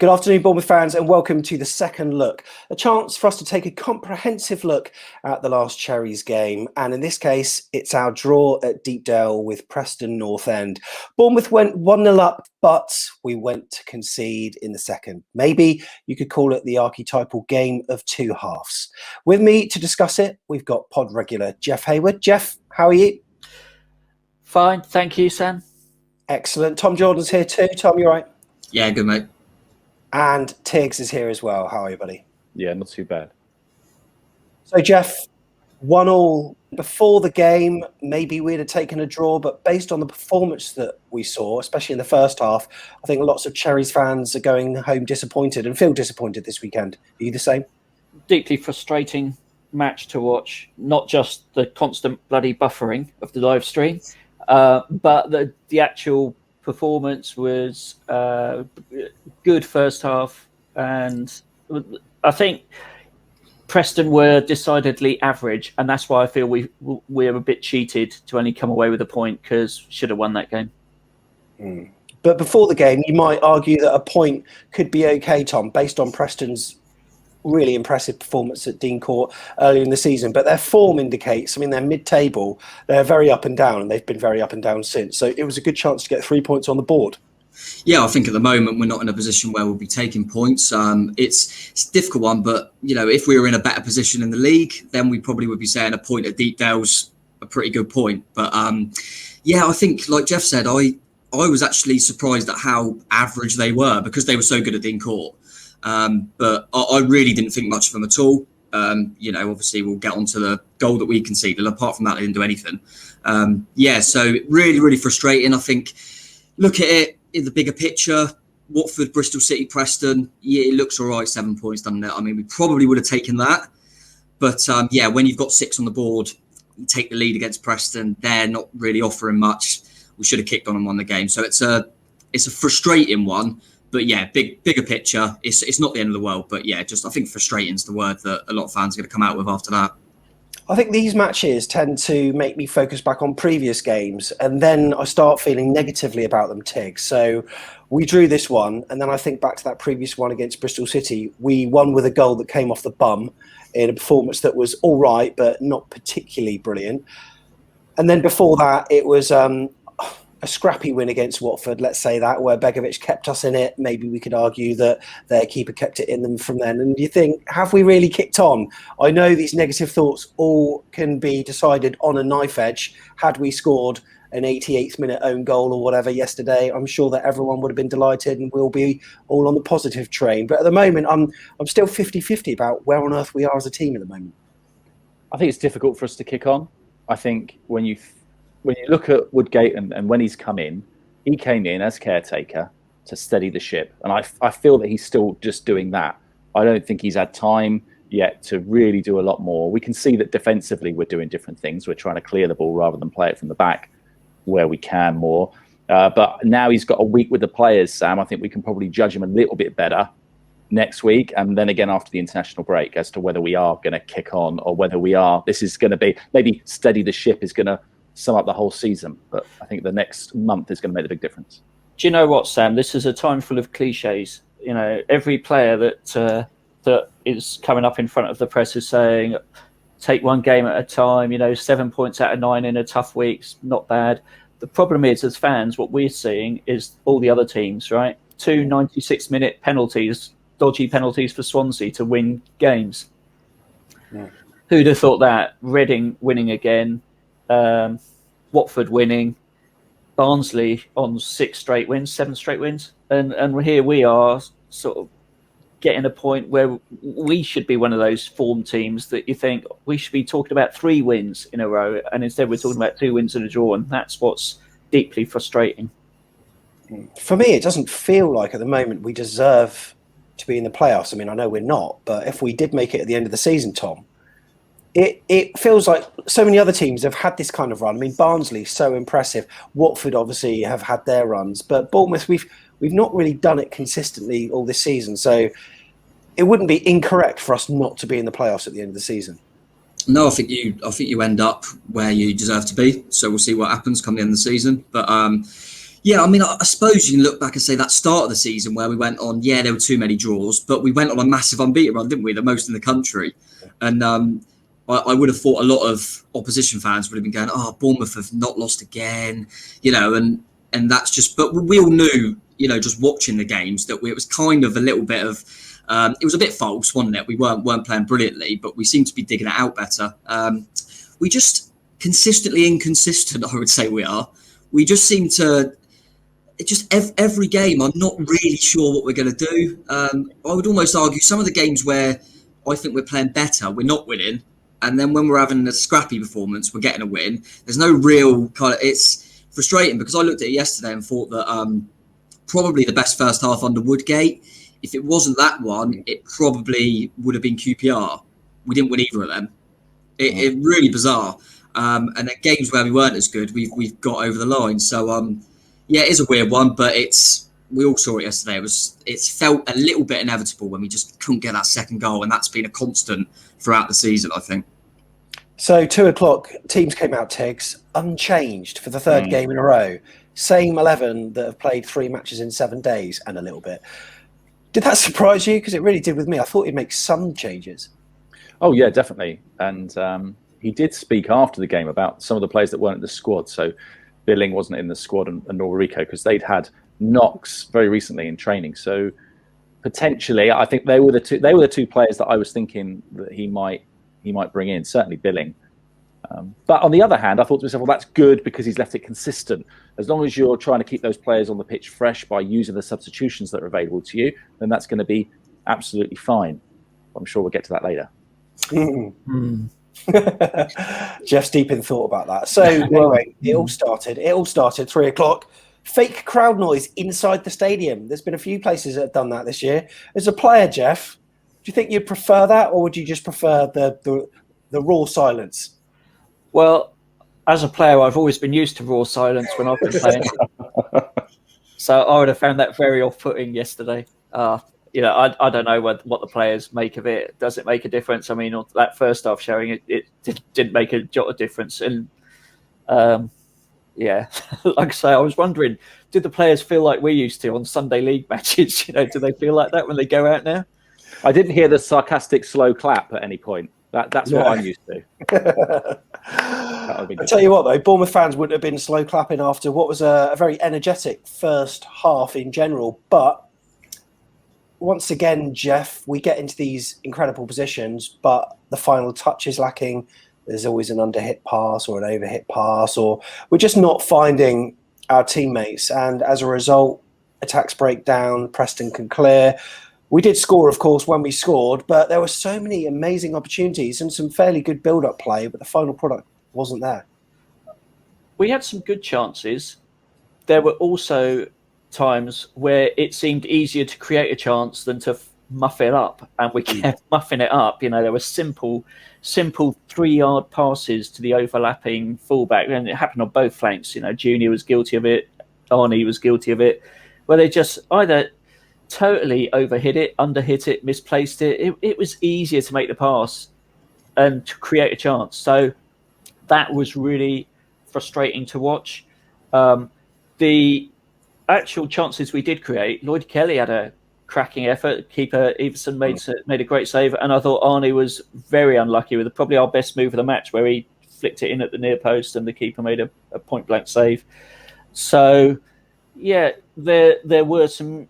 Good afternoon, Bournemouth fans, and welcome to the second look. A chance for us to take a comprehensive look at the last Cherries game. And in this case, it's our draw at Deepdale with Preston North End. Bournemouth went 1-0 up, but we went to concede in the second. Maybe you could call it the archetypal game of two halves. With me to discuss it, we've got pod regular Jeff Hayward. Jeff, how are you? Fine, thank you, Sam. Excellent. Tom Jordan's here too. Tom, you all right? Yeah, good, mate. And Tiggs is here as well. How are you, buddy? Yeah, not too bad. So, Jeff, 1-1 before the game. Maybe we'd have taken a draw, but based on the performance that we saw, especially in the first half, I think lots of Cherries fans are going home disappointed and feel disappointed this weekend. Are you the same? Deeply frustrating match to watch. Not just the constant bloody buffering of the live stream, but the actual performance was good first half, and I think Preston were decidedly average, and that's why I feel we're a bit cheated to only come away with a point, because should have won that game. But before the game, you might argue that a point could be okay, Tom, based on Preston's really impressive performance at Dean Court earlier in the season. But their form indicates, they're mid-table, they're very up and down, and they've been very up and down since. So it was a good chance to get 3 points on the board. Yeah, I think at the moment we're not in a position where we'll be taking points. It's a difficult one, but if we were in a better position in the league, then we probably would be saying a point at Deepdale's a pretty good point. But I think, like Jeff said, I was actually surprised at how average they were, because they were so good at Dean Court. But I really didn't think much of them at all. Obviously we'll get onto the goal that we conceded. Apart from that, they didn't do anything. So really, really frustrating. I think, look at it in the bigger picture. Watford, Bristol City, Preston. Yeah, it looks all right. 7 points, doesn't it? I mean, we probably would have taken that. But when you've got 6 on the board, you take the lead against Preston. They're not really offering much. We should have kicked on and won the game. So it's a frustrating one. But yeah, bigger picture, it's not the end of the world. But yeah, I think frustrating is the word that a lot of fans are going to come out with after that. I think these matches tend to make me focus back on previous games, and then I start feeling negatively about them, Tig. So we drew this one, and then I think back to that previous one against Bristol City. We won with a goal that came off the bum in a performance that was all right, but not particularly brilliant. And then before that, it was a scrappy win against Watford, let's say that, where Begovic kept us in it. Maybe we could argue that their keeper kept it in them from then. And you think, have we really kicked on? I know these negative thoughts all can be decided on a knife edge. Had we scored an 88th minute own goal or whatever yesterday, I'm sure that everyone would have been delighted and we'll be all on the positive train. But at the moment, I'm still 50-50 about where on earth we are as a team at the moment. I think it's difficult for us to kick on. I think when you look at Woodgate and when he's come in, he came in as caretaker to steady the ship. And I feel that he's still just doing that. I don't think he's had time yet to really do a lot more. We can see that defensively we're doing different things. We're trying to clear the ball rather than play it from the back where we can more. But now he's got a week with the players, Sam. I think we can probably judge him a little bit better next week, and then again after the international break, as to whether we are going to kick on or whether this is going to be maybe steady the ship is going to sum up the whole season. But I think the next month is going to make the big difference. Do you know what, Sam? This is a time full of cliches. Every player that is coming up in front of the press is saying, take one game at a time, 7 points out of 9 in a tough week's not bad. The problem is, as fans, what we're seeing is all the other teams, right? 2 96-minute penalties, dodgy penalties for Swansea to win games. Yeah. Who'd have thought that? Reading winning again, Watford winning, Barnsley on 7 straight wins, and here we are sort of getting a point where we should be one of those form teams that you think we should be talking about 3 wins in a row, and instead we're talking about 2 wins and a draw, and that's what's deeply frustrating. For me, it doesn't feel like at the moment we deserve to be in the playoffs. I mean, I know we're not, but if we did make it at the end of the season, Tom, it feels like so many other teams have had this kind of run. I mean, Barnsley, so impressive. Watford obviously have had their runs, but Bournemouth, we've not really done it consistently all this season. So it wouldn't be incorrect for us not to be in the playoffs at the end of the season. No, I think you end up where you deserve to be. So we'll see what happens come the end of the season. But Yeah, I mean, I suppose you can look back and say that start of the season where we went on, there were too many draws, but we went on a massive unbeaten run, didn't we? The most in the country. And I would have thought a lot of opposition fans would have been going, Bournemouth have not lost again, and that's just, but we all knew, just watching the games that it was kind of a little bit of, it was a bit false, wasn't it? We weren't playing brilliantly, but we seemed to be digging it out better. We just consistently inconsistent, I would say we are. We just seem to... every game, I'm not really sure what we're going to do. I would almost argue some of the games where I think we're playing better, we're not winning. And then when we're having a scrappy performance, we're getting a win. There's no real kind of... It's frustrating because I looked at it yesterday and thought that probably the best first half under Woodgate. If it wasn't that one, it probably would have been QPR. We didn't win either of them. It really bizarre. And then games where we weren't as good, we've got over the line. So... it is a weird one, but we all saw it yesterday. It's felt a little bit inevitable when we just couldn't get that second goal, and that's been a constant throughout the season, I think. So 2:00, teams came out, Tiggs, unchanged for the third game in a row. Same 11 that have played 3 matches in 7 days and a little bit. Did that surprise you? Because it really did with me. I thought he'd make some changes. Oh, yeah, definitely. And he did speak after the game about some of the players that weren't in the squad. So Billing wasn't in the squad, and Norrico, because they'd had knocks very recently in training. So potentially, I think they were the two players that I was thinking that he might bring in. Certainly Billing. But on the other hand, I thought to myself, well, that's good because he's left it consistent. As long as you're trying to keep those players on the pitch fresh by using the substitutions that are available to you, then that's going to be absolutely fine. I'm sure we'll get to that later. Jeff's deep in thought about that. So anyway, it all started 3:00. Fake crowd noise inside the stadium. There's been a few places that have done that this year. As a player, Jeff, do you think you'd prefer that, or would you just prefer the raw silence? Well, as a player, I've always been used to raw silence when I've been playing. So I would have found that very off-putting yesterday. I don't know what the players make of it. Does it make a difference? I mean, that first half showing, it didn't make a jot of difference. And like I say, I was wondering, did the players feel like we used to on Sunday league matches? Do they feel like that when they go out now? I didn't hear the sarcastic slow clap at any point. That's what I'm used to. I tell you what, though, Bournemouth fans wouldn't have been slow clapping after what was a very energetic first half in general. But once again, Jeff, we get into these incredible positions, but the final touch is lacking. There's always an underhit pass or an overhit pass, or we're just not finding our teammates. And as a result, attacks break down, Preston can clear. We did score, of course, when we scored, but there were so many amazing opportunities and some fairly good build-up play, but the final product wasn't there. We had some good chances. There were also times where it seemed easier to create a chance than to muff it up, and we kept muffing it up. There were simple 3-yard passes to the overlapping fullback, and it happened on both flanks. Junior was guilty of it, Arnie was guilty of it, where they just either totally overhit it, underhit it, misplaced it. It was easier to make the pass and to create a chance. So that was really frustrating to watch. The actual chances we did create, Lloyd Kelly had a cracking effort. Keeper Everson made a great save, and I thought Arnie was very unlucky with probably our best move of the match, where he flicked it in at the near post and the keeper made a point-blank save. So, there were some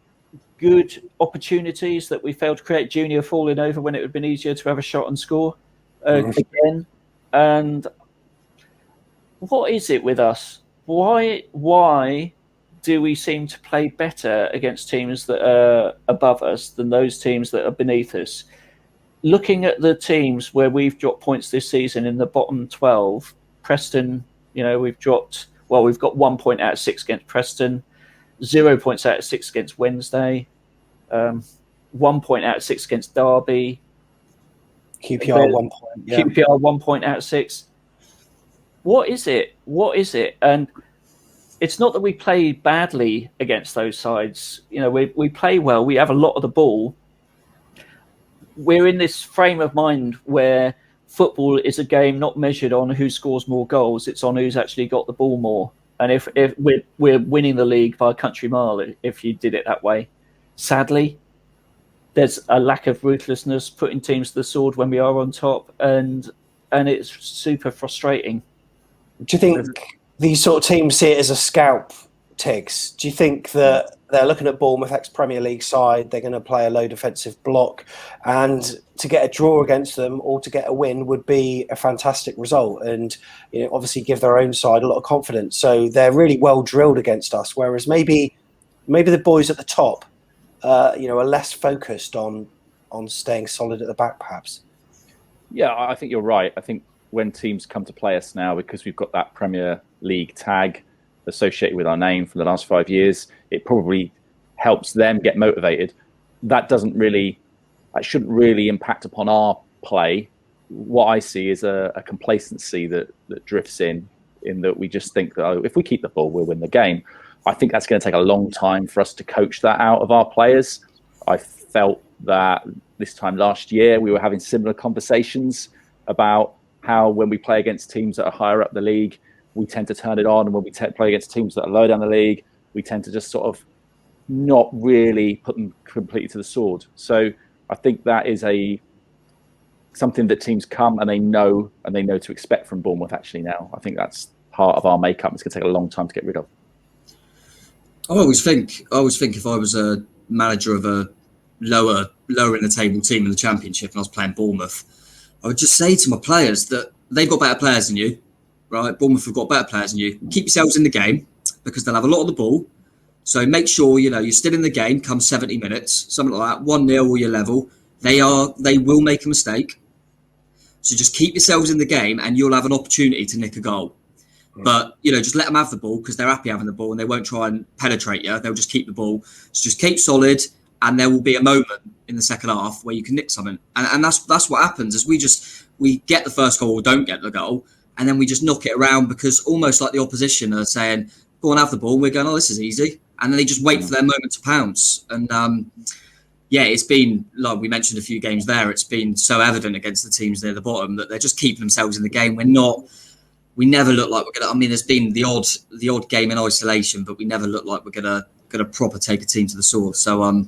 good opportunities that we failed to create. Junior falling over when it would have been easier to have a shot and score again. And what is it with us? Why do we seem to play better against teams that are above us than those teams that are beneath us? Looking at the teams where we've dropped points this season in the bottom 12, Preston, we've got 1 point out of 6 against Preston, 0 points out of 6 against Wednesday, 1 point out of 6 against Derby. QPR 1 point. Yeah. QPR 1 point out of 6. What is it? And it's not that we play badly against those sides. We play well. We have a lot of the ball. We're in this frame of mind where football is a game not measured on who scores more goals. It's on who's actually got the ball more. And if we're winning the league by a country mile, if you did it that way, sadly, there's a lack of ruthlessness putting teams to the sword when we are on top, and it's super frustrating. Do you think these sort of teams see it as a scalp, Tiggs? Do you think that they're looking at Bournemouth, ex-Premier League side, they're going to play a low defensive block, and to get a draw against them or to get a win would be a fantastic result, and obviously give their own side a lot of confidence? So they're really well drilled against us, whereas maybe the boys at the top, are less focused on staying solid at the back, perhaps. Yeah, I think you're right. I think when teams come to play us now, because we've got that Premier League tag associated with our name for the last 5 years, it probably helps them get motivated. That shouldn't really impact upon our play. What I see is a complacency that drifts in that we just think that if we keep the ball, we'll win the game. I think that's going to take a long time for us to coach that out of our players. I felt that this time last year we were having similar conversations about how when we play against teams that are higher up the league, we tend to turn it on, and when we play against teams that are lower down the league, we tend to just sort of not really put them completely to the sword. So I think that is something that teams come and they know to expect from Bournemouth actually now. I think that's part of our makeup. It's going to take a long time to get rid of. I always think if I was a manager of a lower in the table team in the Championship and I was playing Bournemouth, I would just say to my players that they've got better players than you, right? Bournemouth have got better players than you. Keep yourselves in the game because they'll have a lot of the ball. So make sure, you're still in the game come 70 minutes, something like that, 1-0 or you're level. They will make a mistake. So just keep yourselves in the game and you'll have an opportunity to nick a goal. But, just let them have the ball because they're happy having the ball and they won't try and penetrate you. They'll just keep the ball. So just keep solid and there will be a moment in the second half where you can nick something. And that's what happens is we get the first goal or don't get the goal and then we just knock it around because almost like the opposition are saying, go on, have the ball. And we're going, oh, this is easy. And then they just wait for their moment to pounce. And, it's been, like we mentioned a few games there, it's been so evident against the teams near the bottom that they're just keeping themselves in the game. We never look like we're going to, there's been the odd game in isolation, but we never look like we're going to proper take a team to the sword. So,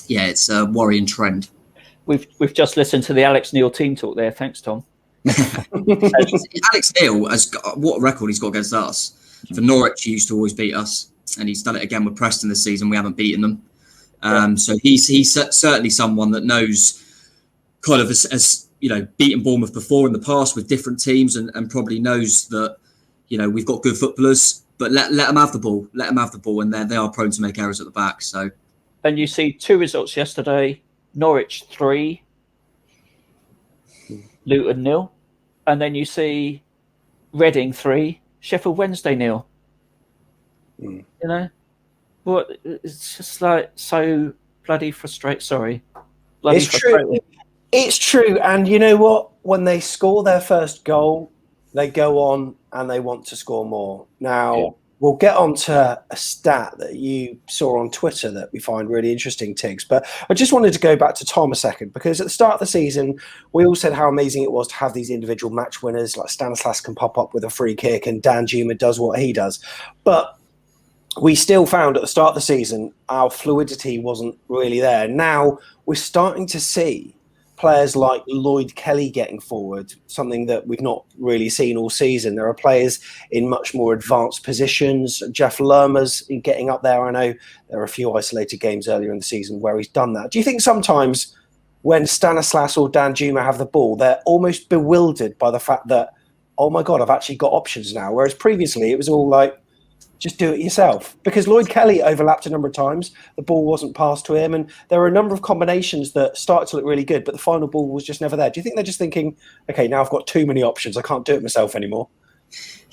it's a worrying trend. We've just listened to the Alex Neil team talk there. Thanks, Tom. Alex Neil what a record he's got against us. For Norwich, he used to always beat us, and he's done it again with Preston this season. We haven't beaten them. So he's certainly someone that knows kind of as beaten Bournemouth before in the past with different teams and probably knows that, we've got good footballers, but let them have the ball. Let them have the ball, and they are prone to make errors at the back. So, and you see two results yesterday: Norwich 3, Luton 0, and then you see Reading 3, Sheffield Wednesday 0. What? It's just like so bloody frustrating. Sorry, bloody it's true. It's true, and you know what? When they score their first goal, they go on and they want to score more. Now, we'll get on to a stat that you saw on Twitter that we find really interesting, Tiggs. But I just wanted to go back to Tom a second, because at the start of the season, we all said how amazing it was to have these individual match winners, like Stanislas can pop up with a free kick and Dan Juma does what he does. But we still found at the start of the season, our fluidity wasn't really there. Now, we're starting to see players like Lloyd Kelly getting forward, something that we've not really seen all season. There are players in much more advanced positions. Jeff Lerma's getting up there. I know there are a few isolated games earlier in the season where he's done that. Do you think sometimes when Stanislas or Dan Juma have the ball, they're almost bewildered by the fact that, oh my God, I've actually got options now? Whereas previously it was all like, just do it yourself. Because Lloyd Kelly overlapped a number of times. The ball wasn't passed to him. And there were a number of combinations that started to look really good, but the final ball was just never there. Do you think they're just thinking, okay, now I've got too many options. I can't do it myself anymore?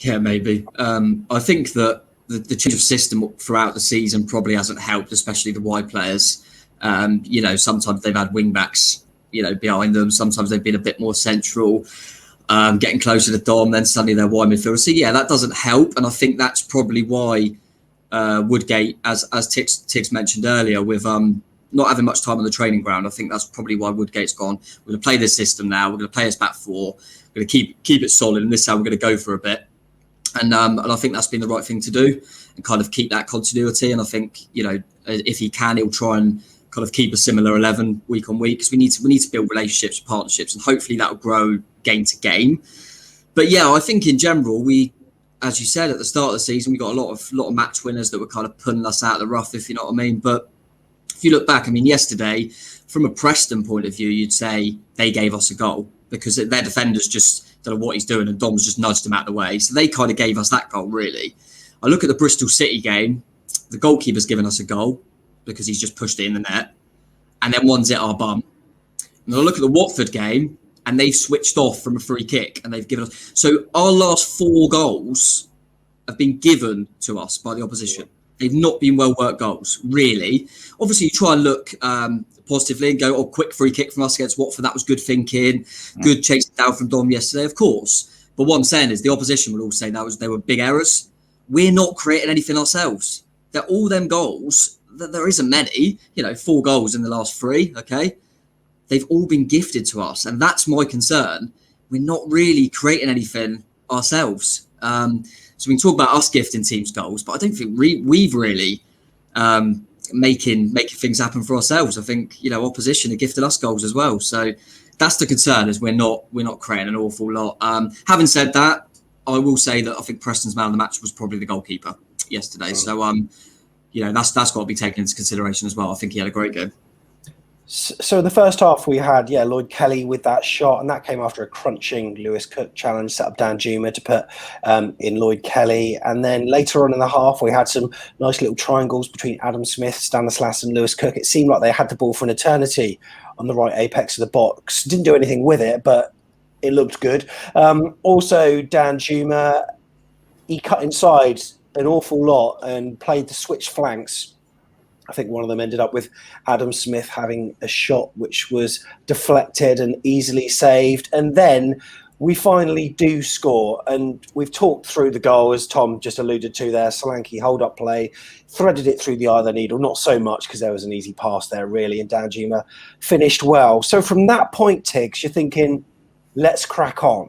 Yeah, maybe. I think that the change of system throughout the season probably hasn't helped, especially the wide players. Sometimes they've had wing backs, behind them. Sometimes they've been a bit more central. Getting closer to Dom, then suddenly they're wide midfielder. So that doesn't help, and I think that's probably why Woodgate, as Tiggs mentioned earlier, with not having much time on the training ground, I think that's probably why Woodgate's gone. We're going to play this system now. We're going to play us back four. We're going to keep it solid, and this is how we're going to go for a bit. And I think that's been the right thing to do and kind of keep that continuity. And I think, if he can, he'll try and kind of keep a similar 11 week on week, because we need to build relationships, partnerships, and hopefully that will grow game to game. But yeah, I think in general, we, as you said at the start of the season, we got a lot of match winners that were kind of pulling us out of the rough, if you know what I mean. But if you look back, I mean, yesterday, from a Preston point of view, you'd say they gave us a goal because their defenders just don't know what he's doing, and Dom's just nudged him out of the way. So they kind of gave us that goal, really. I look at the Bristol City game, the goalkeeper's given us a goal because he's just pushed it in the net, and then one's at our bum. And I look at the Watford game, and they've switched off from a free kick, and they've given us... So our last 4 goals have been given to us by the opposition. They've not been well-worked goals, really. Obviously, you try and look positively and go, quick free kick from us against Watford, that was good thinking, good chasing down from Dom yesterday, of course. But what I'm saying is the opposition will all say they were big errors. We're not creating anything ourselves. They're all them goals. There isn't many, 4 goals in the last 3, okay? They've all been gifted to us, and that's my concern. We're not really creating anything ourselves. So we can talk about us gifting teams goals, but I don't think we've really making things happen for ourselves. I think opposition are gifting us goals as well. So that's the concern, is we're not creating an awful lot. Having said that, I will say that I think Preston's man of the match was probably the goalkeeper yesterday. Oh. So that's got to be taken into consideration as well. I think he had a great game. So in the first half, we had Lloyd Kelly with that shot, and that came after a crunching Lewis Cook challenge set up Dan Juma to put in Lloyd Kelly. And then later on in the half, we had some nice little triangles between Adam Smith, Stanislas, and Lewis Cook. It seemed like they had the ball for an eternity on the right apex of the box. Didn't do anything with it, but it looked good. Also, Dan Juma, he cut inside an awful lot and played the switch flanks. I think one of them ended up with Adam Smith having a shot which was deflected and easily saved. And then we finally do score. And we've talked through the goal, as Tom just alluded to there. Solanke hold-up play, threaded it through the eye of the needle. Not so much because there was an easy pass there, really. And Danjuma finished well. So from that point, Tiggs, you're thinking, let's crack on.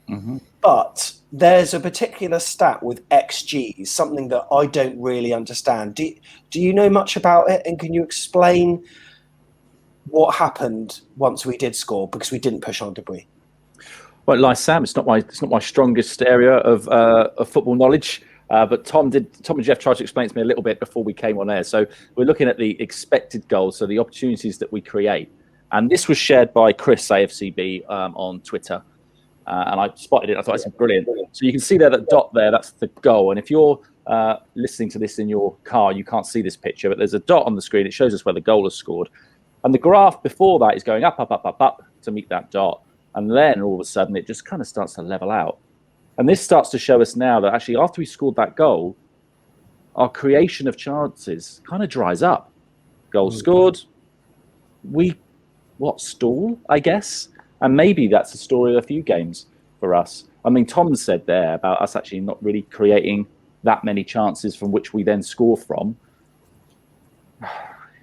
Mm-hmm. But there's a particular stat with XGs, something that I don't really understand. Do you know much about it? And can you explain what happened once we did score? Because we didn't push on, did we? Well, like Sam, it's not my strongest area of football knowledge. But Tom and Jeff tried to explain it to me a little bit before we came on air. So we're looking at the expected goals, so the opportunities that we create. And this was shared by Chris, AFCB, on Twitter. And I spotted it. I thought it's brilliant. So you can see there that dot there, that's the goal. And if you're listening to this in your car, you can't see this picture, but there's a dot on the screen. It shows us where the goal is scored. And the graph before that is going up, up, up, up, up to meet that dot. And then all of a sudden, it just kind of starts to level out. And this starts to show us now that actually after we scored that goal, our creation of chances kind of dries up. Goal scored. We, stall, I guess? And maybe that's a story of a few games for us. I mean, Tom said there about us actually not really creating that many chances from which we then score from.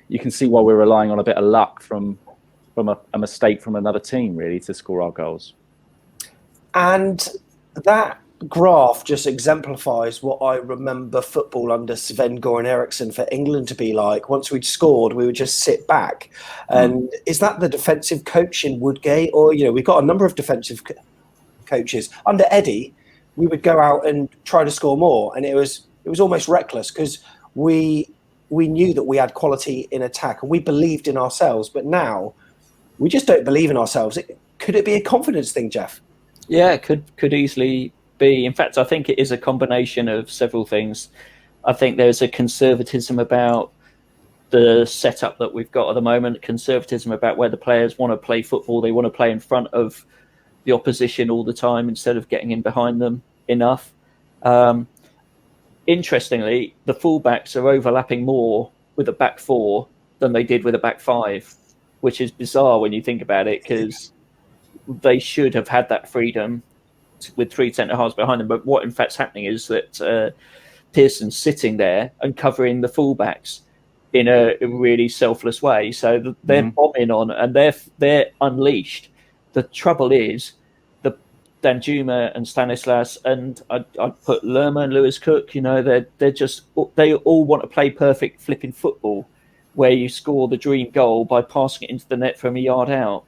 You can see why we're relying on a bit of luck from a mistake from another team, really, to score our goals. And that graph just exemplifies what I remember football under Sven-Goran Eriksson for England to be like. Once we'd scored, we would just sit back. And is that the defensive coach in Woodgate? Or, we've got a number of defensive coaches. Under Eddie, we would go out and try to score more. And it was almost reckless because we knew that we had quality in attack and we believed in ourselves. But now we just don't believe in ourselves. Could it be a confidence thing, Jeff? Yeah, it could easily be. In fact, I think it is a combination of several things. I think there's a conservatism about the setup that we've got at the moment, conservatism about where the players want to play football. They want to play in front of the opposition all the time instead of getting in behind them enough. Interestingly, the fullbacks are overlapping more with a back four than they did with a back five, which is bizarre when you think about it, because they should have had that freedom with 3 centre-halves behind them. But what in fact is happening is that Pearson's sitting there and covering the fullbacks in a really selfless way. So they're bombing on and they're unleashed. The trouble is Danjuma and Stanislas, and I'd put Lerma and Lewis Cook. You know, they all want to play perfect flipping football, where you score the dream goal by passing it into the net from a yard out.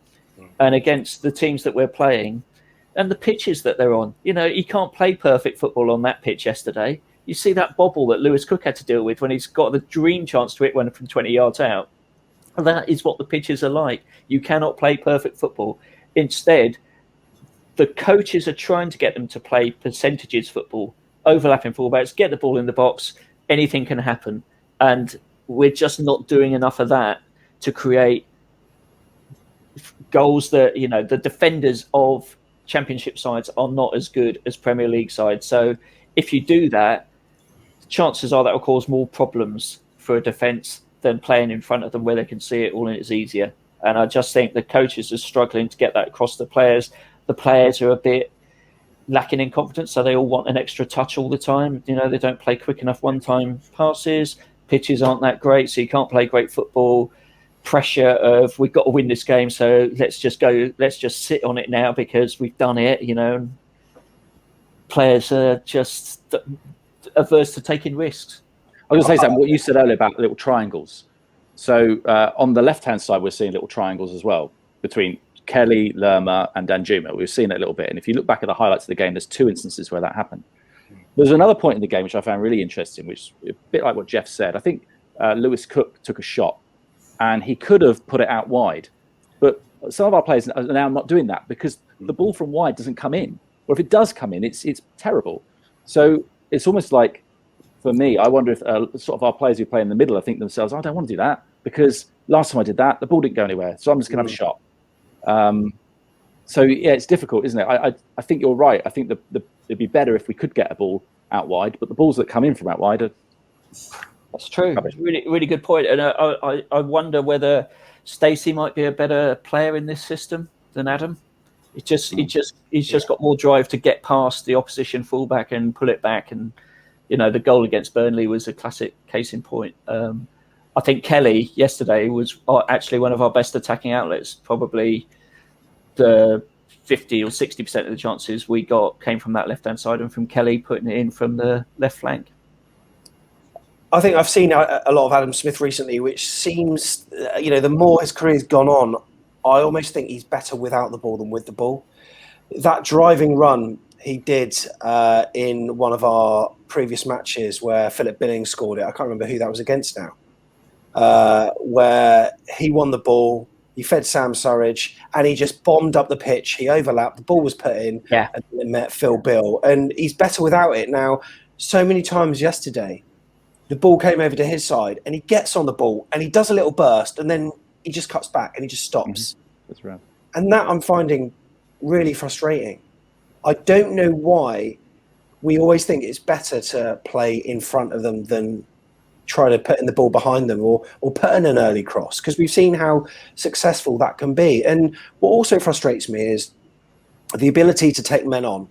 And against the teams that we're playing, and the pitches that they're on, you know, you can't play perfect football on that pitch yesterday. You see that bobble that Lewis Cook had to deal with when he's got the dream chance to hit one from 20 yards out. And that is what the pitches are like. You cannot play perfect football. Instead, the coaches are trying to get them to play percentages football, overlapping fullbacks, get the ball in the box, anything can happen. And we're just not doing enough of that to create goals that, you know, the defenders of Championship sides are not as good as Premier League sides. So if you do that, chances are that will cause more problems for a defence than playing in front of them where they can see it all and it's easier. And I just think the coaches are struggling to get that across the players. The players are a bit lacking in confidence, so they all want an extra touch all the time. You know, they don't play quick enough one-time passes. Pitches aren't that great, so you can't play great football. Pressure of, we've got to win this game, so let's just sit on it now because we've done it, you know. Players are just averse to taking risks. I was going to say something, what you said earlier about little triangles. So on the left-hand side, we're seeing little triangles as well between Kelly, Lerma, and Danjuma. We've seen it a little bit. And if you look back at the highlights of the game, there's 2 instances where that happened. There's another point in the game which I found really interesting, which is a bit like what Jeff said. I think Lewis Cook took a shot and he could have put it out wide. But some of our players are now not doing that because the ball from wide doesn't come in. Or if it does come in, it's terrible. So it's almost like, for me, I wonder if sort of our players who play in the middle, I think themselves, I don't want to do that because last time I did that, the ball didn't go anywhere. So I'm just going to have a shot. So yeah, it's difficult, isn't it? I think you're right. I think it'd be better if we could get a ball out wide, but the balls that come in from out wide are... That's true. It's really, really good point. And I wonder whether Stacey might be a better player in this system than Adam. He's just got more drive to get past the opposition fullback and pull it back. And you know, the goal against Burnley was a classic case in point. I think Kelly yesterday was actually one of our best attacking outlets. Probably the 50 or 60% of the chances we got came from that left-hand side and from Kelly putting it in from the left flank. I think I've seen a lot of Adam Smith recently, which seems, you know, the more his career's gone on, I almost think he's better without the ball than with the ball. That driving run he did in one of our previous matches where Philip Billings scored it, I can't remember who that was against now, where he won the ball, he fed Sam Surridge, and he just bombed up the pitch. He overlapped, the ball was put in, and it met Phil Bill. And he's better without it. Now, so many times yesterday, the ball came over to his side, and he gets on the ball, and he does a little burst, and then he just cuts back, and he just stops. That's right. And that I'm finding really frustrating. I don't know why we always think it's better to play in front of them than try to put in the ball behind them or put in an early cross, because we've seen how successful that can be. And what also frustrates me is the ability to take men on.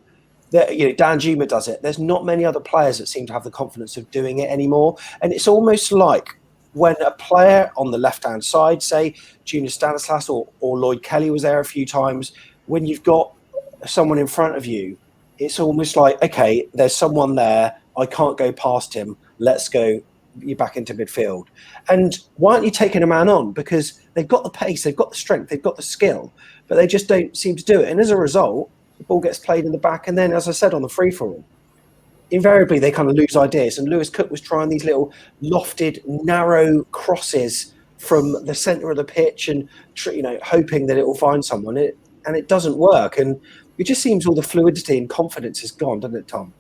You know, Danjuma does it. There's not many other players that seem to have the confidence of doing it anymore. And it's almost like when a player on the left-hand side, say Junior Stanislas or Lloyd Kelly was there a few times, when you've got someone in front of you, it's almost like, okay, there's someone there. I can't go past him. Let's go you back into midfield. And why aren't you taking a man on? Because they've got the pace, they've got the strength, they've got the skill, but they just don't seem to do it. And as a result, the ball gets played in the back. And then, as I said, on the free-for-all, invariably they kind of lose ideas. And Lewis Cook was trying these little lofted, narrow crosses from the centre of the pitch and, you know, hoping that it will find someone. And it doesn't work. And it just seems all the fluidity and confidence is gone, doesn't it, Tom?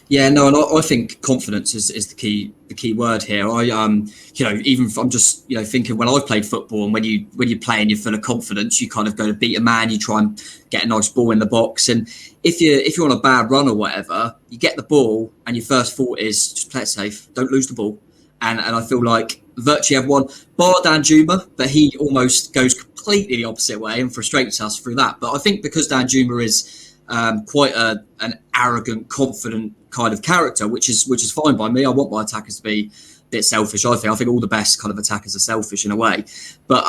Yeah, no, and I think confidence is the key word here. You know, even if I'm just, you know, thinking when I've played football and when you're playing, you're full of confidence. You kind of go to beat a man, you try and get a nice ball in the box, and if you're on a bad run or whatever, you get the ball and your first thought is just play it safe, don't lose the ball. And I feel like virtually everyone, bar Danjuma, but he almost goes completely the opposite way and frustrates us through that. But I think because Danjuma is quite an arrogant, confident kind of character, which is fine by me. I want my attackers to be a bit selfish. I think all the best kind of attackers are selfish in a way. But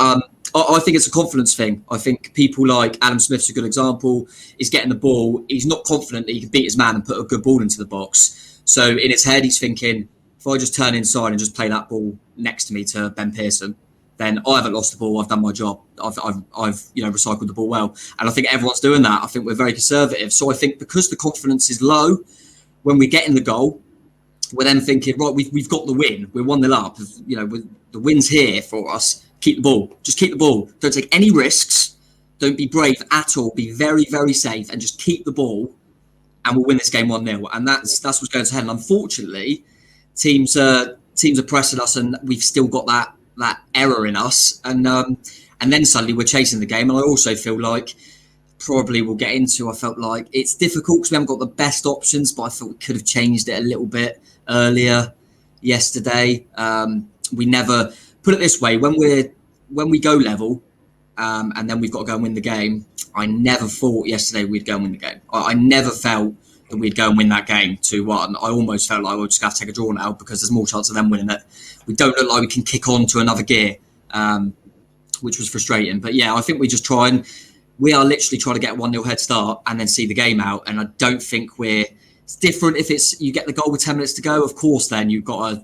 I think it's a confidence thing. I think people like Adam Smith's a good example. He's getting the ball. He's not confident that he can beat his man and put a good ball into the box. So in his head, he's thinking, if I just turn inside and just play that ball next to me to Ben Pearson, then I haven't lost the ball. I've done my job. I've recycled the ball well. And I think everyone's doing that. I think we're very conservative. So I think because the confidence is low, when we get in the goal, we're then thinking, right, we've got the win. We're 1-0 up. The win's here for us. Keep the ball. Just keep the ball. Don't take any risks. Don't be brave at all. Be very, very safe and just keep the ball, and we'll win this game 1-0. And that's what's going to happen. Unfortunately, teams are pressing us, and we've still got that error in us. And then suddenly we're chasing the game. And I also feel like, probably we'll get into, I felt like it's difficult because we haven't got the best options, but I thought we could have changed it a little bit earlier yesterday. We never put it this way, when we go level and then we've got to go and win the game, I never thought yesterday we'd go and win the game. I never felt that we'd go and win that game 2-1. I almost felt like we'll just have to take a draw now because there's more chance of them winning it. We don't look like we can kick on to another gear, which was frustrating. But yeah, I think we just we are literally trying to get a 1-0 head start and then see the game out. And I don't think it's different if you get the goal with 10 minutes to go. Of course, then you've got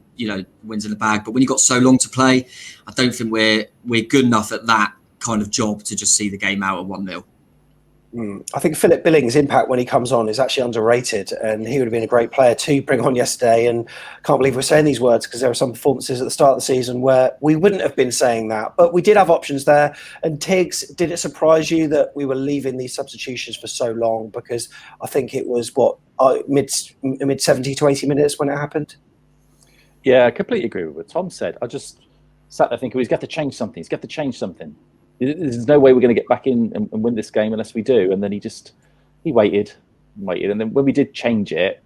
wins in the bag. But when you've got so long to play, I don't think we're good enough at that kind of job to just see the game out at 1-0. I think Philip Billings' impact when he comes on is actually underrated, and he would have been a great player to bring on yesterday. And can't believe we're saying these words because there were some performances at the start of the season where we wouldn't have been saying that, but we did have options there. And Tiggs, did it surprise you that we were leaving these substitutions for so long? Because I think it was mid 70 to 80 minutes when it happened. Yeah, I completely agree with what Tom said. I just sat there thinking he's got to change something. He's got to change something. There's no way we're going to get back in and win this game unless we do. And then he waited and waited. And then when we did change it,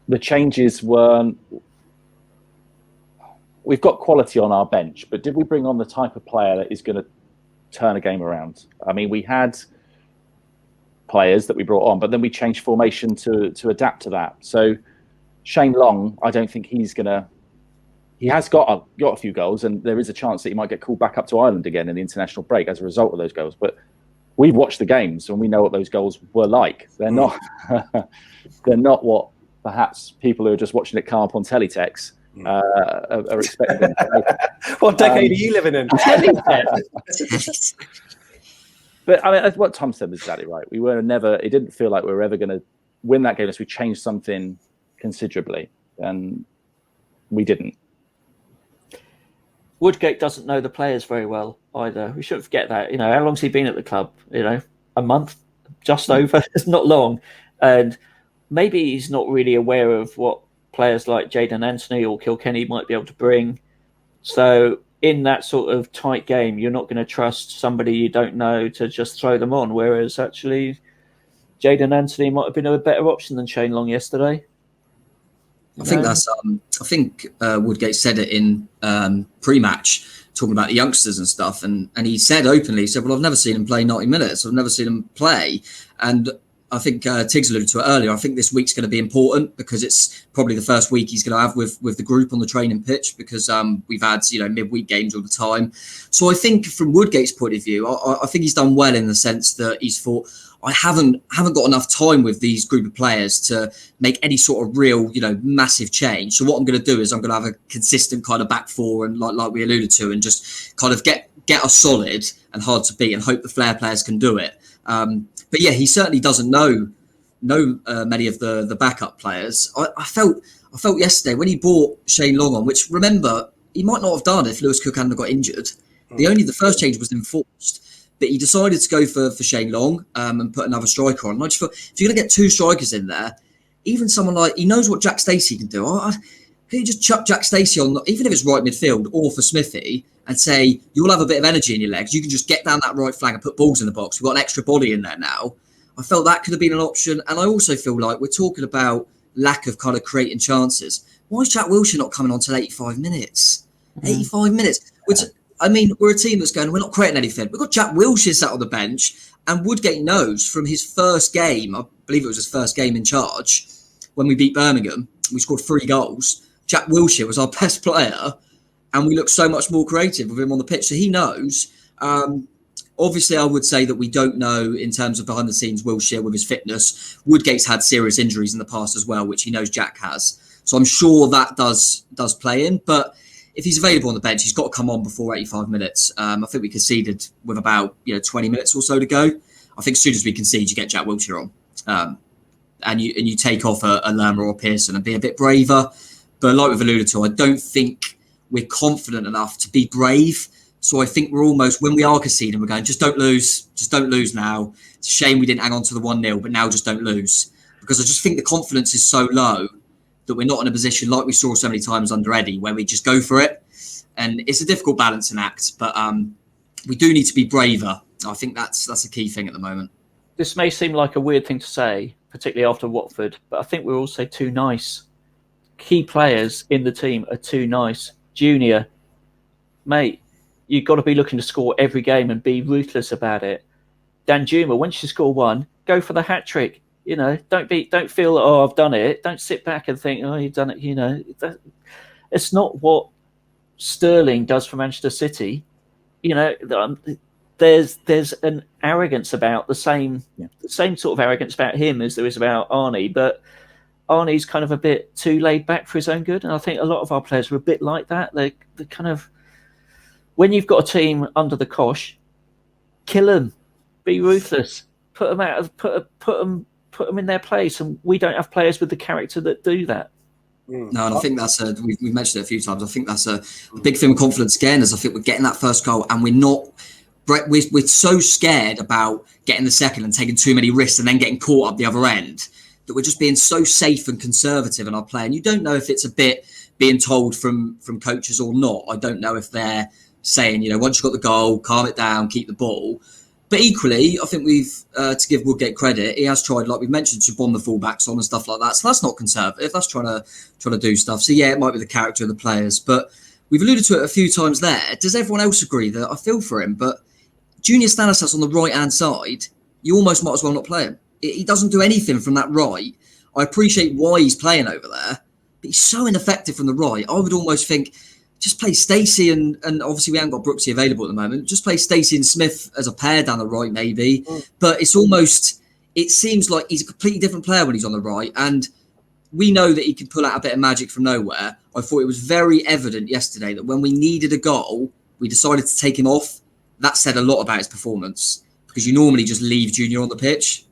the changes weren't... We've got quality on our bench, but did we bring on the type of player that is going to turn a game around? I mean, we had players that we brought on, but then we changed formation to adapt to that. So Shane Long, I don't think he's going to... He has got a few goals, and there is a chance that he might get called back up to Ireland again in the international break as a result of those goals. But we've watched the games, and we know what those goals were like. They're not they're not what perhaps people who are just watching it come up on teletext are expecting. What decade are you living in? But I mean, what Tom said was exactly right. It didn't feel like we were ever going to win that game unless we changed something considerably, and we didn't. Woodgate doesn't know the players very well either. We shouldn't forget that. How long's he been at the club? A month, just over. It's not long. And maybe he's not really aware of what players like Jayden Anthony or Kilkenny might be able to bring. So in that sort of tight game, you're not going to trust somebody you don't know to just throw them on. Whereas actually, Jayden Anthony might have been a better option than Shane Long yesterday. I think I think Woodgate said it in pre-match, talking about the youngsters and stuff, and he said openly, well, I've never seen him play 90 minutes. I've never seen him play. And I think Tiggs alluded to it earlier. I think this week's going to be important because it's probably the first week he's going to have with the group on the training pitch because we've had midweek games all the time. So I think from Woodgate's point of view, I think he's done well in the sense that he's thought, I haven't got enough time with these group of players to make any sort of real, massive change. So what I'm going to do is I'm going to have a consistent kind of back four and like we alluded to, and just kind of get us solid and hard to beat and hope the flair players can do it. But yeah, he certainly doesn't know many of the backup players. I felt yesterday when he brought Shane Long on, which remember he might not have done if Lewis Cook hadn't got injured. The first change was enforced. But he decided to go for Shane Long and put another striker on. And I just thought, if you're going to get two strikers in there, even someone like, he knows what Jack Stacey can do. Can you just chuck Jack Stacey on, even if it's right midfield or for Smithy, and say, you'll have a bit of energy in your legs. You can just get down that right flank and put balls in the box. We've got an extra body in there now. I felt that could have been an option. And I also feel like we're talking about lack of kind of creating chances. Why is Jack Wilshere not coming on till 85 minutes? 85 minutes. We're a team that's going, we're not creating anything. We've got Jack Wilshere sat on the bench, and Woodgate knows from his first game, I believe it was his first game in charge, when we beat Birmingham, we scored 3 goals. Jack Wilshere was our best player, and we look so much more creative with him on the pitch. So he knows. Obviously, I would say that we don't know in terms of behind the scenes Wilshere with his fitness. Woodgate's had serious injuries in the past as well, which he knows Jack has. So I'm sure that does play in. But if he's available on the bench, he's got to come on before 85 minutes. I think we conceded with about 20 minutes or so to go. I think as soon as we concede, you get Jack Wilshere on, and you take off a Lerma or a Pearson and be a bit braver. But like we've alluded to, I don't think we're confident enough to be brave. So I think we're almost, when we are conceding, we're going, just don't lose now. It's a shame we didn't hang on to the 1-0, but now just don't lose. Because I just think the confidence is so low that we're not in a position like we saw so many times under Eddie, where we just go for it. And it's a difficult balancing act, but we do need to be braver. I think that's a key thing at the moment. This may seem like a weird thing to say, particularly after Watford, but I think we're also too nice. Key players in the team are too nice. Junior, mate, you've got to be looking to score every game and be ruthless about it. Danjuma, once you score one, go for the hat trick. Don't feel I've done it. Don't sit back and think, you've done it. It's not what Sterling does for Manchester City. There's an arrogance about the same sort of arrogance about him as there is about Arnie, but Arnie's kind of a bit too laid back for his own good, and I think a lot of our players are a bit like that. They're kind of, when you've got a team under the cosh, kill them, be ruthless, put them in their place, and we don't have players with the character that do that. No, and I think that's we've mentioned it a few times. I think that's a big thing of confidence again, as I think we're getting that first goal, and we're so scared about getting the second and taking too many risks and then getting caught up the other end that we're just being so safe and conservative in our play. And you don't know if it's a bit being told from coaches or not. I don't know if they're saying, once you've got the goal, calm it down, keep the ball. But equally, I think we've, to give Woodgate credit, he has tried, like we've mentioned, to bomb the fullbacks on and stuff like that. So that's not conservative. That's trying to do stuff. So yeah, it might be the character of the players, but we've alluded to it a few times there. Does everyone else agree that I feel for him? But Junior Stanislas on the right-hand side, you almost might as well not play him. He doesn't do anything from that right. I appreciate why he's playing over there, but he's so ineffective from the right. I would almost think, just play Stacey and obviously we haven't got Brooksy available at the moment. Just play Stacey and Smith as a pair down the right, maybe. But it seems like he's a completely different player when he's on the right. And we know that he can pull out a bit of magic from nowhere. I thought it was very evident yesterday that when we needed a goal, we decided to take him off. That said a lot about his performance, because you normally just leave Junior on the pitch,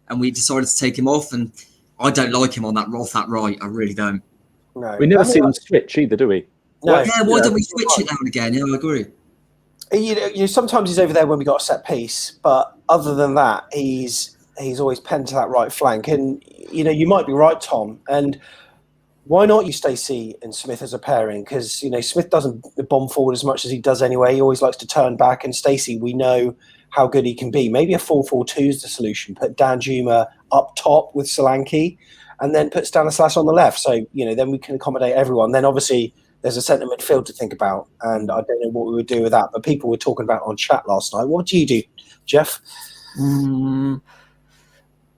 and we decided to take him off. And I don't like him off that right. I really don't. No. We never see him switch either, do we? No. Why don't we switch it now and again? Yeah, I agree. Sometimes he's over there when we got a set piece, but other than that, he's always penned to that right flank. And you might be right, Tom. And why not use Stacey and Smith as a pairing? Because Smith doesn't bomb forward as much as he does anyway. He always likes to turn back. And Stacey, we know how good he can be. Maybe a 4-4-2 is the solution. Put Danjuma up top with Solanke, and then put Stanislas on the left. So then we can accommodate everyone. Then obviously there's a centre midfield to think about, and I don't know what we would do with that. But people were talking about on chat last night. What do you do, Jeff?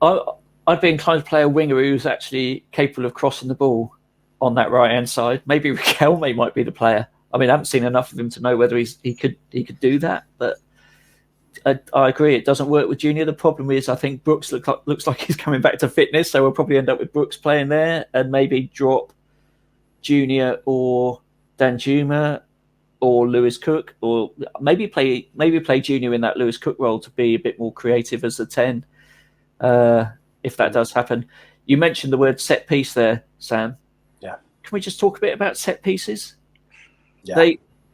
I'd be inclined to play a winger who's actually capable of crossing the ball on that right-hand side. Maybe Riquelme might be the player. I mean, I haven't seen enough of him to know whether he could do that. But I agree, it doesn't work with Junior. The problem is, I think Brooks looks like he's coming back to fitness, so we'll probably end up with Brooks playing there and maybe drop Junior or Danjuma or Lewis Cook, or maybe play Junior in that Lewis Cook role to be a bit more creative as a 10. If that does happen. You mentioned the word set piece there, Sam. Yeah. Can we just talk a bit about set pieces? Yeah.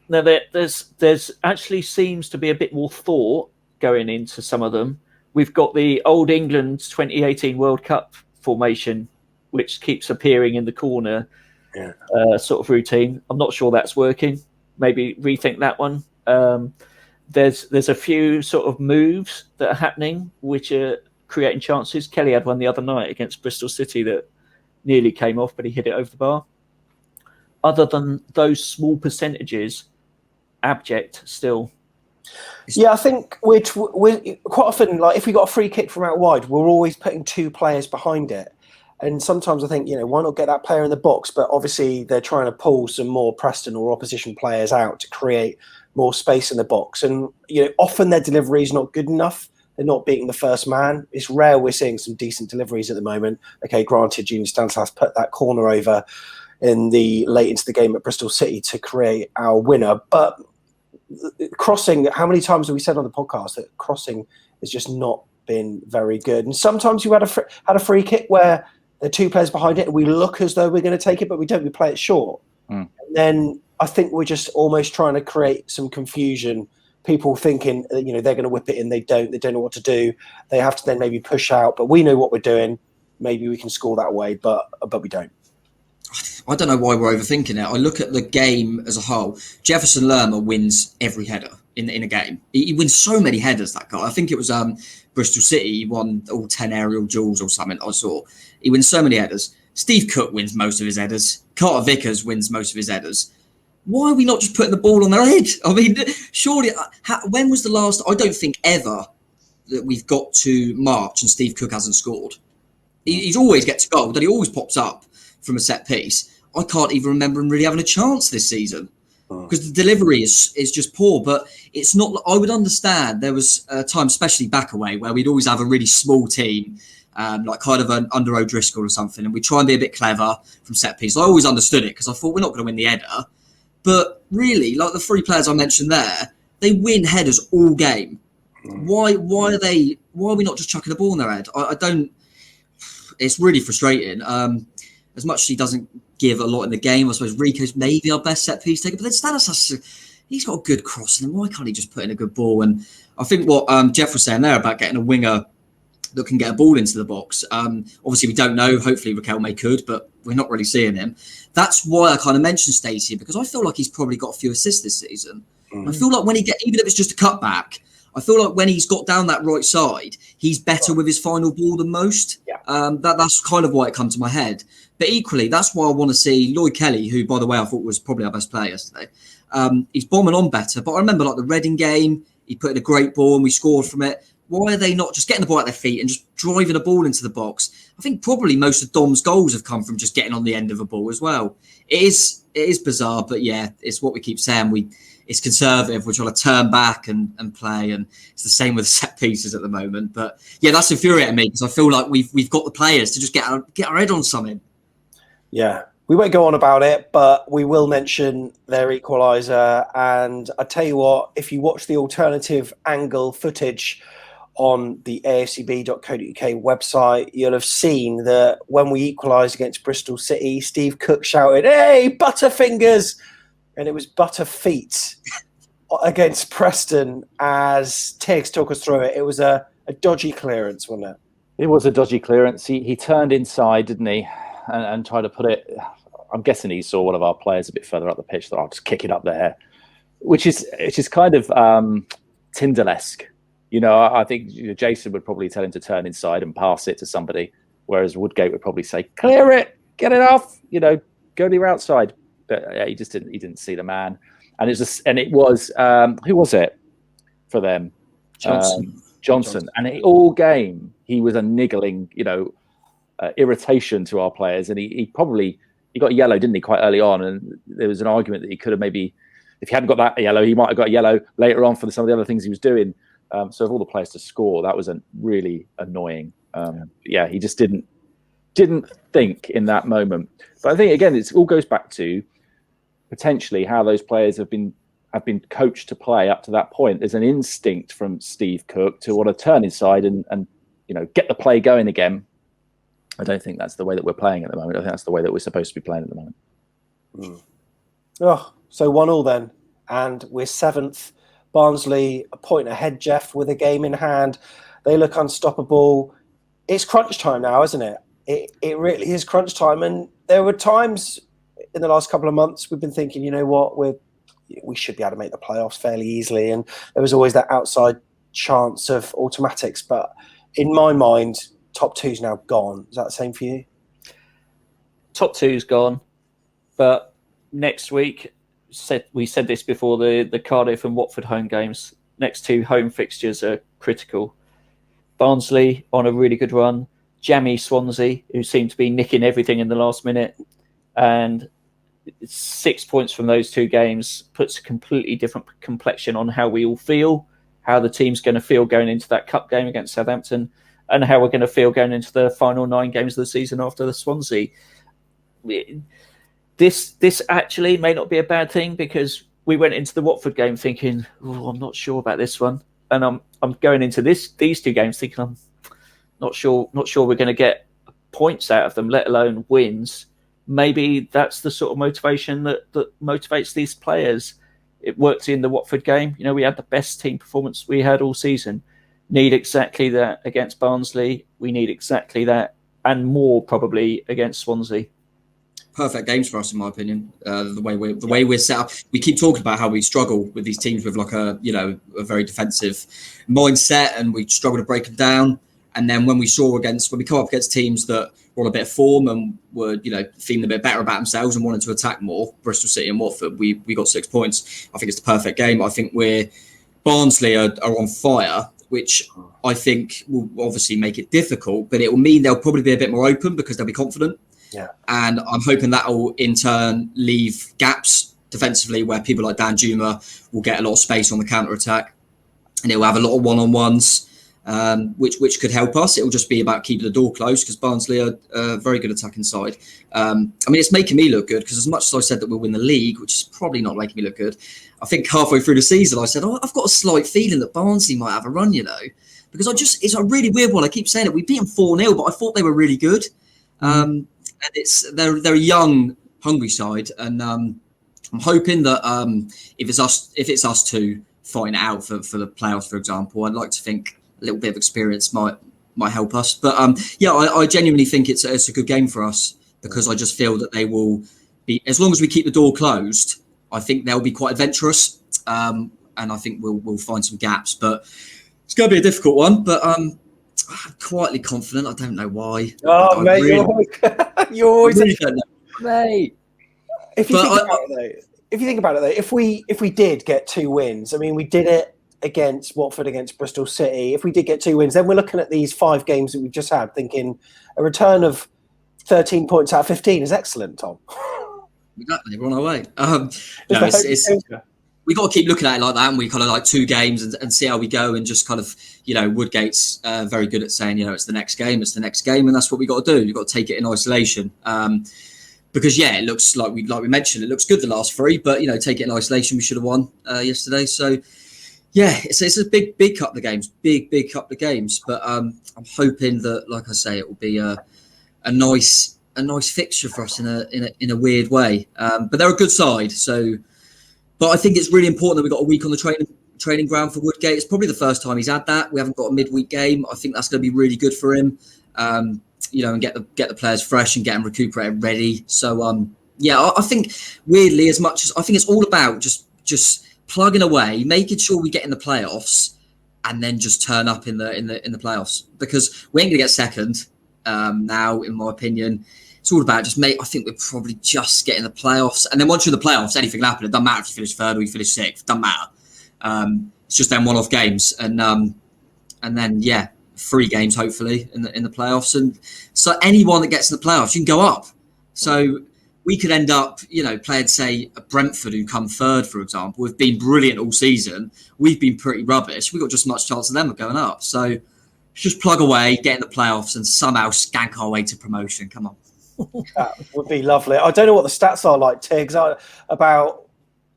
There's actually seems to be a bit more thought going into some of them. We've got the old England 2018 World Cup formation, which keeps appearing in the corner. Yeah. Sort of routine. I'm not sure that's working. Maybe rethink that one. There's a few sort of moves that are happening which are creating chances. Kelly had one the other night against Bristol City that nearly came off, but he hit it over the bar. Other than those small percentages, abject still. Yeah, I think we're quite often, like if we got a free kick from out wide, we're always putting two players behind it. And sometimes I think, why not get that player in the box? But obviously they're trying to pull some more Preston or opposition players out to create more space in the box. And, often their delivery is not good enough. They're not beating the first man. It's rare we're seeing some decent deliveries at the moment. Okay, granted, Junior Stanislas put that corner over in the late into the game at Bristol City to create our winner. But crossing, how many times have we said on the podcast that crossing has just not been very good? And sometimes you had a free kick where there are two players behind it and we look as though we're going to take it, but we don't. We play it short. And then I think we're just almost trying to create some confusion. People thinking, they're going to whip it in. They don't know what to do. They have to then maybe push out, but we know what we're doing. Maybe we can score that way, but we don't. I don't know why we're overthinking it. I look at the game as a whole. Jefferson Lerma wins every header in a game. He wins so many headers, that guy. I think it was Bristol City. He won all 10 aerial duels or something I saw. He wins so many headers. Steve Cook wins most of his headers. Carter Vickers wins most of his headers. Why are we not just putting the ball on their head? I mean, surely, when was the last, I don't think ever, that we've got to March and Steve Cook hasn't scored. He's always gets a goal, that he always pops up from a set piece. I can't even remember him really having a chance this season because the delivery is just poor. But it's not, I would understand there was a time, especially back away, where we'd always have a really small team, like kind of an under O'Driscoll or something, and we'd try and be a bit clever from set piece. I always understood it because I thought we're not going to win the header. But really, like the three players I mentioned there, they win headers all game. Why are we not just chucking the ball in their head? I don't. It's really frustrating. As much as he doesn't give a lot in the game, I suppose Rico's maybe our best set piece taker. But then Stanislas, he's got a good cross, and then why can't he just put in a good ball? And I think what Jeff was saying there about getting a winger that can get a ball into the box. Obviously, we don't know. Hopefully, Raquel May could, but we're not really seeing him. That's why I kind of mentioned Stacey, because I feel like he's probably got a few assists this season. I feel like when he even if it's just a cutback, I feel like when he's got down that right side, he's better with his final ball than most. That's kind of why it comes to my head. But equally, that's why I want to see Lloyd Kelly, who, by the way, I thought was probably our best player yesterday. He's bombing on better. But I remember like the Reading game, he put in a great ball and we scored from it. Why are they not just getting the ball at their feet and just driving a ball into the box? I think probably most of Dom's goals have come from just getting on the end of a ball as well. It is bizarre, but yeah, it's what we keep saying. It's conservative. We're trying to turn back and play, and it's the same with set pieces at the moment. But yeah, that's infuriating me because I feel like we've got the players to just get our head on something. Yeah, we won't go on about it, but we will mention their equaliser. And I tell you what, if you watch the alternative angle footage on the AFCB.co.uk website, you'll have seen that when we equalised against Bristol City, Steve Cook shouted, "Hey, Butterfingers!" And it was Butterfeet against Preston as Tiggs took us through it. It was a dodgy clearance, wasn't it? It was a dodgy clearance. He turned inside, didn't he? And tried to put it, I'm guessing he saw one of our players a bit further up the pitch, that I'll just kick it up there, which is kind of Tyndall-esque. I think Jason would probably tell him to turn inside and pass it to somebody, whereas Woodgate would probably say, "Clear it, get it off, go to your outside." But yeah, he didn't see the man, and it was who was it for them? Johnson. And all game he was a niggling, irritation to our players, and he got a yellow, didn't he, quite early on? And there was an argument that he could have maybe, if he hadn't got that yellow, he might have got a yellow later on for some of the other things he was doing. So of all the players to score, that was really annoying. Yeah, he just didn't think in that moment. But I think again, it all goes back to potentially how those players have been coached to play up to that point. There's an instinct from Steve Cook to want to turn inside and get the play going again. I don't think that's the way that we're playing at the moment. I think that's the way that we're supposed to be playing at the moment. Oh, so 1-1 then, and we're 7th. Barnsley a point ahead, Jeff, with a game in hand. They look unstoppable. It's crunch time now, isn't it? It really is crunch time. And there were times in the last couple of months we've been thinking, you know what, we should be able to make the playoffs fairly easily. And there was always that outside chance of automatics. But in my mind, top two's now gone. Is that the same for you? Top two's gone. But next week, we said this before, the Cardiff and Watford home games. Next two home fixtures are critical. Barnsley on a really good run. jammy Swansea, who seem to be nicking everything in the last minute. And 6 points from those two games puts a completely different complexion on how we all feel, how the team's going to feel going into that cup game against Southampton, and how we're going to feel going into the final 9 games of the season after the Swansea. This actually may not be a bad thing, because we went into the Watford game thinking, I'm not sure about this one. And I'm going into these two games thinking I'm not sure we're going to get points out of them, let alone wins. Maybe that's the sort of motivation that motivates these players. It worked in the Watford game. We had the best team performance we had all season. Need exactly that against Barnsley. We need exactly that and more probably against Swansea. Perfect games for us, in my opinion. The way we're set up, we keep talking about how we struggle with these teams with like a very defensive mindset, and we struggle to break them down. And then when we come up against teams that were on a bit of form and were feeling a bit better about themselves and wanted to attack more, Bristol City and Watford, we got 6 points. I think it's the perfect game. I think Barnsley are on fire, which I think will obviously make it difficult, but it will mean they'll probably be a bit more open because they'll be confident. Yeah. And I'm hoping that will in turn leave gaps defensively where people like Dan Juma will get a lot of space on the counter attack, and it will have a lot of one-on-ones, which could help us. It will just be about keeping the door closed, because Barnsley are a very good attacking side. It's making me look good, because as much as I said that we'll win the league, which is probably not making me look good, I think halfway through the season I said, I've got a slight feeling that Barnsley might have a run, because it's a really weird one. I keep saying it. We beat them 4-0, but I thought they were really good. And they're a young, hungry side, and I'm hoping that if it's us two fighting it out for the playoffs, for example, I'd like to think a little bit of experience might help us. But I genuinely think it's a good game for us, because I just feel that they will be, as long as we keep the door closed, I think they'll be quite adventurous, and I think we'll find some gaps. But it's going to be a difficult one. But I'm quietly confident. I don't know why. Oh, mate, you're always really don't know. Mate. If you think about it, though, if we did get 2 wins, we did it against Watford, against Bristol City. If we did get 2 wins, then we're looking at these 5 games that we've just had, thinking a return of 13 points out of 15 is excellent, Tom. Exactly, we're on our way. We got to keep looking at it like that, and we kind of like 2 games and see how we go, and just kind of, Woodgate's very good at saying, it's the next game, and that's what we got to do. You've got to take it in isolation, because it looks like we mentioned, it looks good the last 3, but take it in isolation. We should have won yesterday, so it's a big couple of games, big couple of games. But I'm hoping that, like I say, it will be a nice fixture for us in a weird way. But they're a good side, so. But I think it's really important that we've got a week on the training ground for Woodgate. It's probably the first time he's had that. We haven't got a midweek game. I think that's going to be really good for him, and get the players fresh and get them recuperated, ready. So, I think weirdly, as much as I think it's all about just plugging away, making sure we get in the playoffs, and then just turn up in the playoffs, because we ain't going to get second now, in my opinion. It's all about I think we're probably just getting the playoffs. And then once you're in the playoffs, anything can happen. It doesn't matter if you finish 3rd or you finish 6th. It doesn't matter. It's just them one-off games. And then, 3 games, hopefully, in the playoffs. And so anyone that gets in the playoffs, you can go up. So we could end up, playing, say, Brentford, who come 3rd, for example. We've been brilliant all season. We've been pretty rubbish. We've got just as much chance of them of going up. So just plug away, get in the playoffs, and somehow skank our way to promotion. Come on. That would be lovely. I don't know what the stats are like, Tiggs, about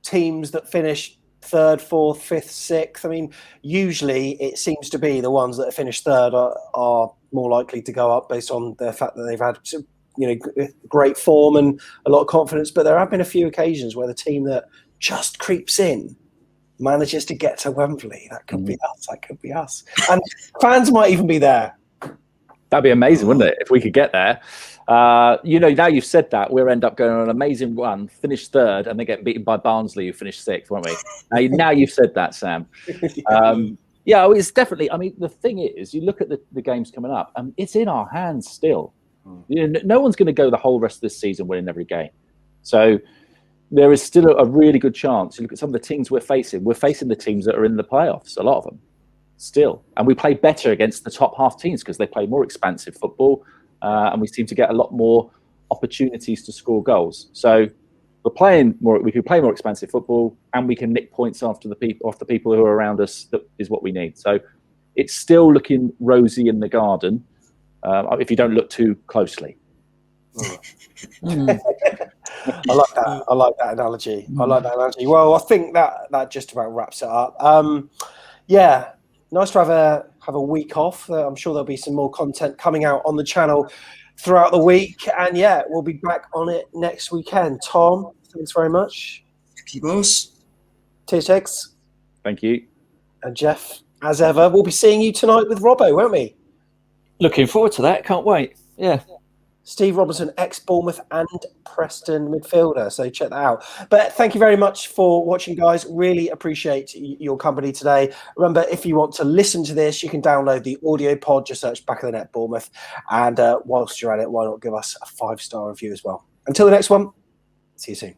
teams that finish 3rd, 4th, 5th, 6th. Usually it seems to be the ones that finish 3rd are more likely to go up based on the fact that they've had great form and a lot of confidence. But there have been a few occasions where the team that just creeps in manages to get to Wembley. That could be us. That could be us. And fans might even be there. That'd be amazing, wouldn't it, if we could get there? Now you've said that, we'll end up going on an amazing run, finish 3rd, and then get beaten by Barnsley, who finished 6th, won't we? Now you've said that, Sam. It's definitely. The thing is, you look at the games coming up, and it's in our hands still. No one's going to go the whole rest of this season winning every game. So there is still a really good chance. You look at some of the teams we're facing the teams that are in the playoffs, a lot of them. still. And we play better against the top half teams because they play more expansive football, and we seem to get a lot more opportunities to score goals. So we're playing more. We can play more expansive football, and we can nick points off the people who are around us. That is what we need. So it's still looking rosy in the garden if you don't look too closely. I like that. I like that analogy. Well, I think that just about wraps it up. Yeah, nice to have a week off. I'm sure there'll be some more content coming out on the channel throughout the week, and yeah, we'll be back on it next weekend. Tom, thanks very much. Thank you, boss. Cheers, Tex. Thank you. And Jeff, as ever, we'll be seeing you tonight with Robbo, won't we? Looking forward to that. Can't wait. Yeah. Steve Robinson, ex-Bournemouth and Preston midfielder. So check that out. But thank you very much for watching, guys. Really appreciate your company today. Remember, if you want to listen to this, you can download the audio pod. Just search Back of the Net Bournemouth. And whilst you're at it, why not give us a 5-star review as well? Until the next one, see you soon.